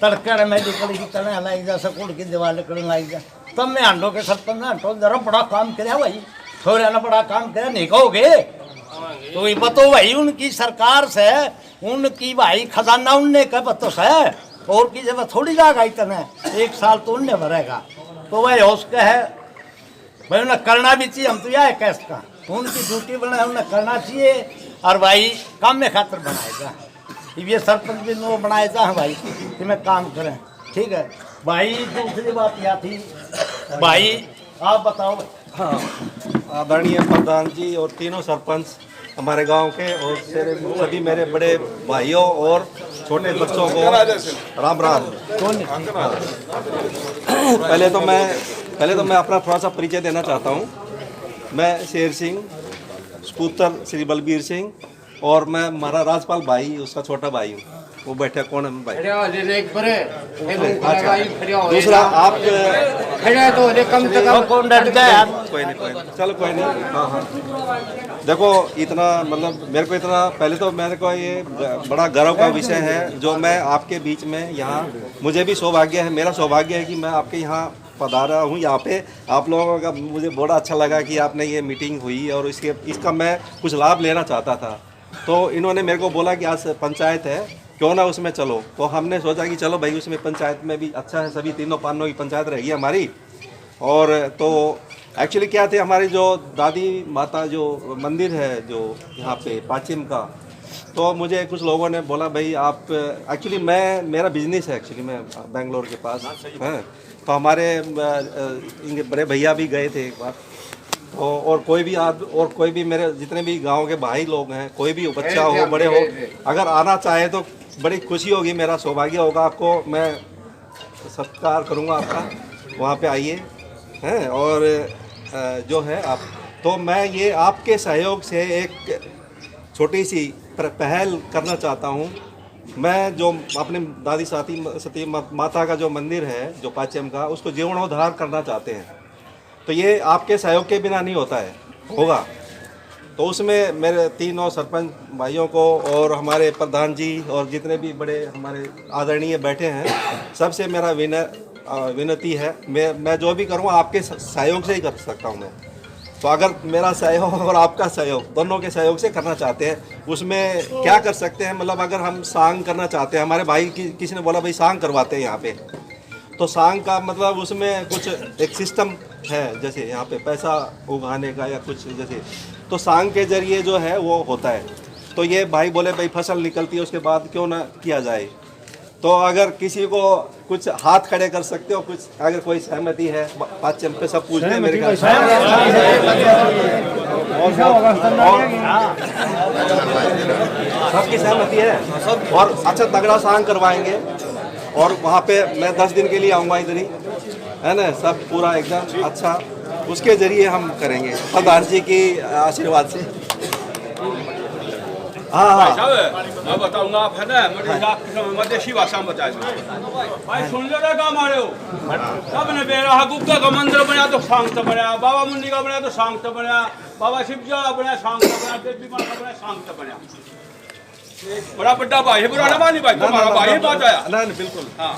तड़के मेडिकल की तरह लाई जा स्कूल की दीवार लकड़ी लाई जा तब मैं आंडो के सरपंच ने आंटो जरा बड़ा काम कराया भाई छोरे ने बड़ा काम कराया नहीं कहोगे तो ये बताओ भाई उनकी सरकार से उनकी भाई खजाना उनने का बतो से और की जगह थोड़ी जाएगा इतना 1 साल तो उनने भरेगा तो भाई उसका है भाई उन्हें करना भी चाहिए। हम तो यह है कैस का उनकी ड्यूटी बनाए उन्हें करना चाहिए और भाई काम में खातर बनाएगा ये सरपंच भी नो बनाएगा है भाई कि मैं काम करें ठीक है भाई। दूसरी बात यह थी भाई आप बताओ।
हाँ आदरणीय प्रधान जी और तीनों सरपंच हमारे गांव के और सभी मेरे बड़े भाइयों और छोटे बच्चों को राम राम। पहले तो मैं अपना थोड़ा सा परिचय देना चाहता हूँ। मैं शेर सिंह सपुत्र श्री बलबीर सिंह और मैं हमारा राजपाल भाई उसका छोटा भाई हूँ, वो बैठे कौन है भाई। दूसरा आप
कम से कम कौन डर जाए
कोई नहीं चलो कोई नहीं। हाँ देखो इतना मतलब मेरे को इतना पहले तो मेरे को ये बड़ा गर्व का विषय है जो मैं आपके बीच में यहाँ मुझे भी सौभाग्य है, मेरा सौभाग्य है कि मैं आपके यहाँ पधारा हूँ यहाँ पे। आप लोगों का मुझे बड़ा अच्छा लगा कि आपने ये मीटिंग हुई और इसका मैं कुछ लाभ लेना चाहता था। तो इन्होंने मेरे को बोला कि आज पंचायत है क्यों ना उसमें चलो, तो हमने सोचा कि चलो भाई उसमें पंचायत में भी अच्छा है, सभी तीनों पानों की पंचायत रहेगी हमारी। और तो एक्चुअली क्या थे हमारी जो दादी माता जो मंदिर है जो यहाँ पे पाचिम का, तो मुझे कुछ लोगों ने बोला भाई आप एक्चुअली मेरा बिजनेस है एक्चुअली मैं बेंगलोर के पास है, तो हमारे इनके बड़े भैया भी गए थे एक बार। तो और कोई भी मेरे जितने भी गांव के भाई लोग हैं, कोई भी बच्चा हो बड़े हो अगर आना चाहे तो बड़ी खुशी होगी, मेरा सौभाग्य होगा, आपको मैं सत्कार करूंगा आपका, वहाँ पे आइए हैं। और जो है आप तो मैं ये आपके सहयोग से एक छोटी सी पहल करना चाहता हूँ। मैं जो अपने दादी सती माता का जो मंदिर है जो पाचम का उसको जीर्णोद्धार करना चाहते हैं, तो ये आपके सहयोग के बिना नहीं होता है होगा। तो उसमें मेरे तीनों सरपंच भाइयों को और हमारे प्रधान जी और जितने भी बड़े हमारे आदरणीय बैठे हैं सबसे मेरा विनती है, मैं जो भी करूँ आपके सहयोग से ही कर सकता हूँ मैं। तो अगर मेरा सहयोग और आपका सहयोग दोनों के सहयोग से करना चाहते हैं उसमें क्या कर सकते हैं, मतलब अगर हम सांग करना चाहते हैं, हमारे भाई किसी ने बोला भाई सांग करवाते हैं यहाँ पे, तो सांग का मतलब उसमें कुछ एक सिस्टम है जैसे यहाँ पे पैसा उगाने का या कुछ जैसे, तो सांग के जरिए जो है वो होता है। तो ये भाई बोले भाई फसल निकलती है उसके बाद क्यों ना किया जाए, तो अगर किसी को कुछ हाथ खड़े कर सकते हो, कुछ अगर कोई सहमति है पाचम पे सब पूछते हैं मेरे ख्याल से सबकी सहमति है और अच्छा तगड़ा सांग करवाएंगे और वहाँ पे मैं 10 दिन के लिए आऊँगा इधर ही है ना, सब पूरा एकदम अच्छा उसके जरिए हम करेंगे प्रधान जी की आशीर्वाद से। हाँ
मैं बताऊंगा आप है ना मदेशी भाषा में बताएगा भाई सुन लो ना काम आ रहे हो सब ने बेरा गुप्ता का मंदिर बनाया तो सांग तो बनाया, बाबा मुंडी का बनाया तो सांग तो बनाया, बाबा शिव का बनाया सांग तो बनाया, देवी माँ का बनाया सांग तो बनाया। बड़ा बड़ा भाई है, बुरा ना मानी भाई, तुम्हारा भाई बात आया
ना बिल्कुल।
हाँ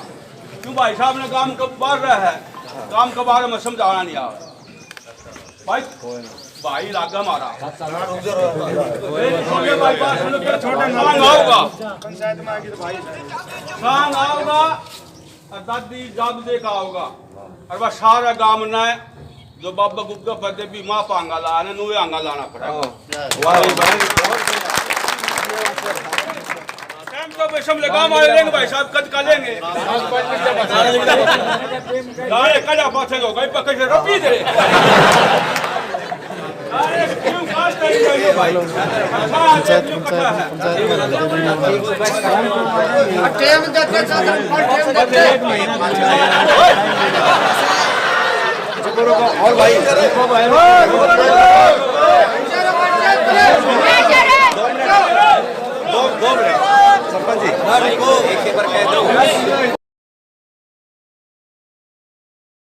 क्यों भाई साहब ने काम कब बार रहा है, काम के बारे में समझाना नहीं आ भाई भाई लागा मारा सांग आओगा और दादी जाबदे का आओगा और वह सारा गांव ने जो बाबा गुप्ता फते भी माँ पांगा लाने नुए आंगा लाना पड़ेगा। तो बेशम लगा मारे लेंगे भाई साहब कद का लेंगे गाड़े कड़ा पाथे लोग भाई पकड़ से रपी दे अरे क्यों खास तरीके भाई पंचायत टेम देते टेम देते
और भाई दो मिनट सरपंच जी एक बार कह दो